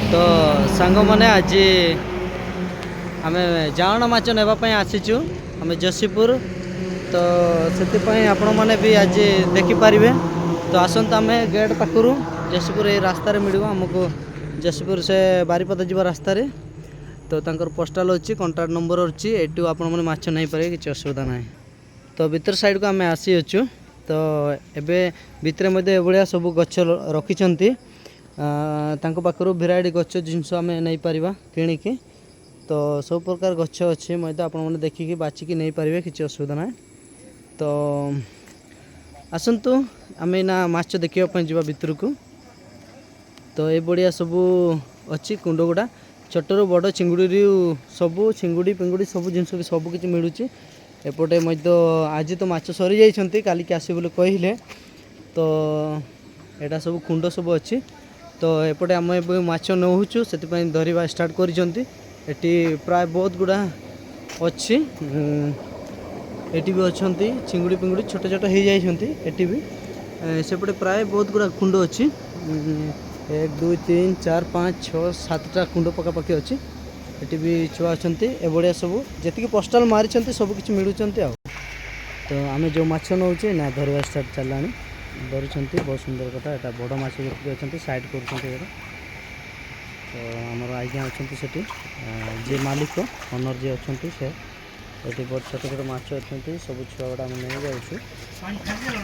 तो सांग मैंने आज आम जावण माछ नापी आसीचु आम जशीपुर तो से आपण मैंने भी आज देखिपारे। तो आसत आम गेट पाखु जशीपुर ये रास्तार मिल आमको जशीपुर से बारीपदा जी रास्त तो तंकर पोस्टाल अच्छी कंटाक्ट नंबर अच्छी एटू आपण मैंने माछ नहीं पारे कि असुविधा ना। तो भीतर साइड को आम आसी अच्छु तो एबे भितर मध्य भाया सब गछ रखिंट पाखर भेराइटी गछ जिनस आम नहीं पार किणिकी। तो सब प्रकार गछ अच्छे मैं आप देखिकी बाचिकी नहीं पारे कि असुविधा ना। तो आसतु आम ना माछ देखापी जा भितर को। तो ये बढ़िया सब अच्छी कुंड गुड़ा छोटर बड़ चिंगुड़ी सबू चिंगुड़ी पिंगुड़ी सब जिन सब किसी मिलूँ एपटे मध्य आज तो माछ सरी जाइंट काली आस कहले। तो यहाँ सब कुंड सब अच्छी तो एपटे आम माछ नौचु से धरवा स्टार्ट करी प्राय बहुत गुड़ा अच्छी एटी भी अच्छा चिंगुड़ी पिंगुड़ी छोट छोट हो जाती भी सेपटे प्राय बहुत गुड़ा कुंड अच्छी 1 2 3 4 5 6 7टा कुंड पकापाखि अच्छी एटी भी छुआ अच्छा ए भाया सब जी पोस्टाल मारी सबकि मिलूँ। तो आम जो माछ नौचे ना धरवा स्टार्ट चलला धरुंच बहुत सुंदर कथा यहाँ बड़ माछ जी अच्छा साइड कर। तो आमर आज्ञा अच्छा जी मालिक ओनर जी अच्छा से बहुत छोट छोट माछ अच्छा सब छुआ गुड़ा नहीं जाऊँ।